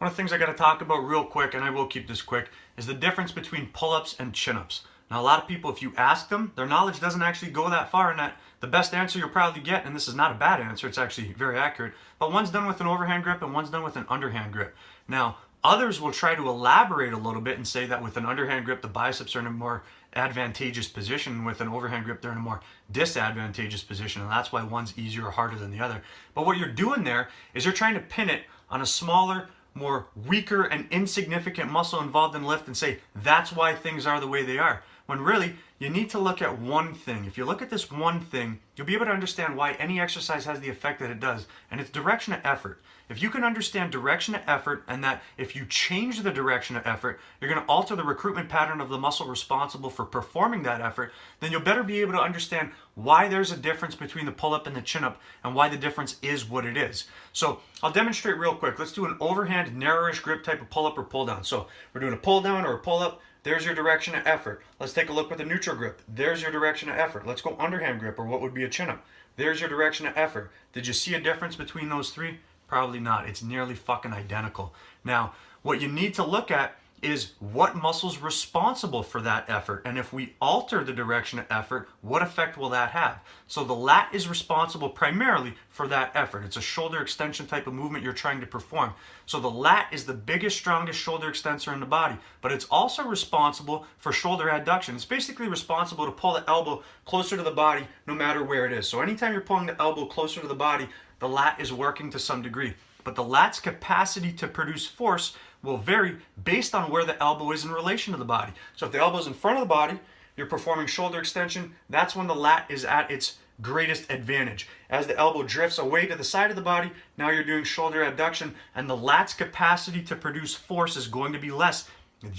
One of the things I got to talk about real quick, and I will keep this quick, is the difference between pull-ups and chin-ups. Now, a lot of people, if you ask them, their knowledge doesn't actually go that far, and that the best answer you'll probably get, and this is not a bad answer, it's actually very accurate, but one's done with an overhand grip and one's done with an underhand grip. Now, others will try to elaborate a little bit and say that with an underhand grip, the biceps are in a more advantageous position. With an overhand grip, they're in a more disadvantageous position, and that's why one's easier or harder than the other. But what you're doing there is you're trying to pin it on a smaller, more weaker and insignificant muscle involved in lift and say that's why things are the way they are, when really you need to look at one thing. If you look at this one thing, you'll be able to understand why any exercise has the effect that it does, and it's direction of effort. If you can understand direction of effort, and that if you change the direction of effort, you're going to alter the recruitment pattern of the muscle responsible for performing that effort, then you'll better be able to understand why there's a difference between the pull-up and the chin-up, and why the difference is what it is. So I'll demonstrate real quick. Let's do an overhand narrowish grip type of pull-up or pull-down. So we're doing a pull-down or a pull-up. There's your direction of effort. Let's take a look with a neutral grip. There's your direction of effort. Let's go underhand grip, or what would be a chin-up. There's your direction of effort. Did you see a difference between those three? Probably not. It's nearly fucking identical. Now, what you need to look at is what muscle's responsible for that effort. And if we alter the direction of effort, what effect will that have? So the lat is responsible primarily for that effort. It's a shoulder extension type of movement you're trying to perform. So the lat is the biggest, strongest shoulder extensor in the body, but it's also responsible for shoulder adduction. It's basically responsible to pull the elbow closer to the body no matter where it is. So anytime you're pulling the elbow closer to the body, the lat is working to some degree. But the lat's capacity to produce force will vary based on where the elbow is in relation to the body. So if the elbow is in front of the body, you're performing shoulder extension, that's when the lat is at its greatest advantage. As the elbow drifts away to the side of the body, now you're doing shoulder adduction, and the lat's capacity to produce force is going to be less.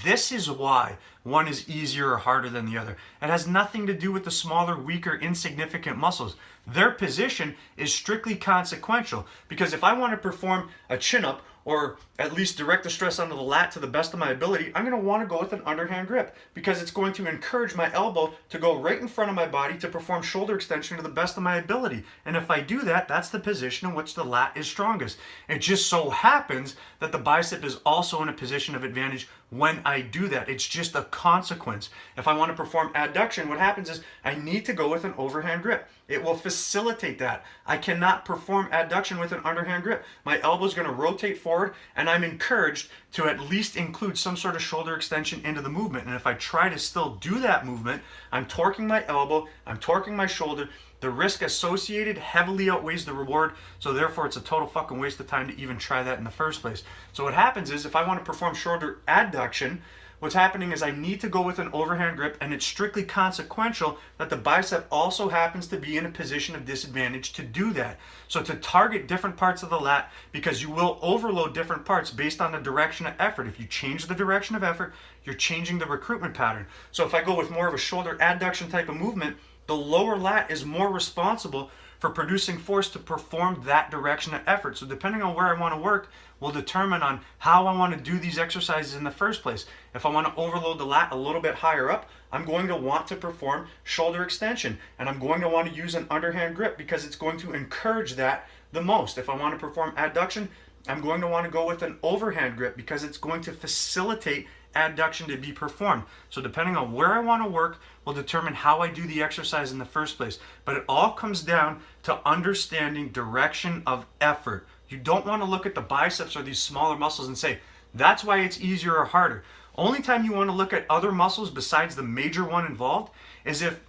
This is why one is easier or harder than the other. It has nothing to do with the smaller, weaker, insignificant muscles. Their position is strictly consequential, because if I want to perform a chin-up, or at least direct the stress onto the lat to the best of my ability, I'm going to want to go with an underhand grip, because it's going to encourage my elbow to go right in front of my body to perform shoulder extension to the best of my ability. And if I do that, that's the position in which the lat is strongest. It just so happens that the bicep is also in a position of advantage when I do that. It's just a consequence. If I want to perform adduction, what happens is I need to go with an overhand grip. It will facilitate that. I cannot perform adduction with an underhand grip. My elbow is going to rotate forward, and I'm encouraged to at least include some sort of shoulder extension into the movement. And if I try to still do that movement, I'm torquing my elbow, I'm torquing my shoulder. The risk associated heavily outweighs the reward, so therefore it's a total fucking waste of time to even try that in the first place. So what happens is, if I want to perform shoulder adduction, what's happening is I need to go with an overhand grip, and it's strictly consequential that the bicep also happens to be in a position of disadvantage to do that. So to target different parts of the lat, because you will overload different parts based on the direction of effort. If you change the direction of effort, you're changing the recruitment pattern. So if I go with more of a shoulder adduction type of movement, the lower lat is more responsible for producing force to perform that direction of effort. So depending on where I want to work will determine on how I want to do these exercises in the first place. If I want to overload the lat a little bit higher up, I'm going to want to perform shoulder extension, and I'm going to want to use an underhand grip because it's going to encourage that the most. If I want to perform adduction, I'm going to want to go with an overhand grip because it's going to facilitate adduction to be performed. So depending on where I want to work will determine how I do the exercise in the first place. But it all comes down to understanding direction of effort. You don't want to look at the biceps or these smaller muscles and say, that's why it's easier or harder. Only time you want to look at other muscles besides the major one involved is if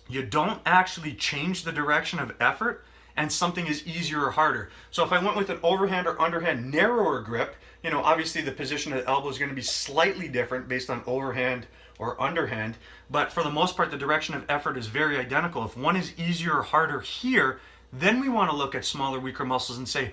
you don't actually change the direction of effort and something is easier or harder. So if I went with an overhand or underhand narrower grip, obviously the position of the elbow is going to be slightly different based on overhand or underhand, but for the most part, the direction of effort is very identical. If one is easier or harder here, then we want to look at smaller, weaker muscles and say,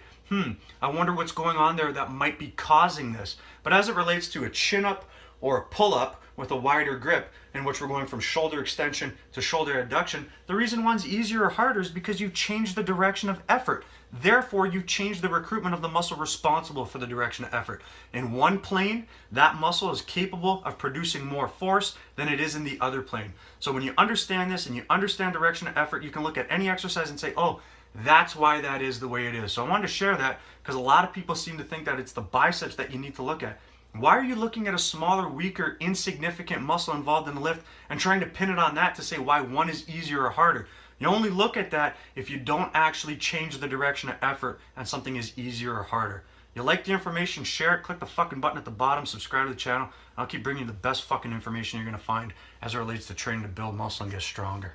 I wonder what's going on there that might be causing this. But as it relates to a chin-up or a pull-up with a wider grip, in which we're going from shoulder extension to shoulder adduction, the reason one's easier or harder is because you've changed the direction of effort. Therefore, you've changed the recruitment of the muscle responsible for the direction of effort. In one plane, that muscle is capable of producing more force than it is in the other plane. So when you understand this and you understand direction of effort, you can look at any exercise and say, oh, That's why that is the way it is. So I wanted to share that because a lot of people seem to think that it's the biceps that you need to look at. Why are you looking at a smaller, weaker, insignificant muscle involved in the lift and trying to pin it on that to say why one is easier or harder? You only look at that if you don't actually change the direction of effort and something is easier or harder. You like the information, share it, click the fucking button at the bottom, subscribe to the channel. I'll keep bringing you the best fucking information you're going to find as it relates to training to build muscle and get stronger.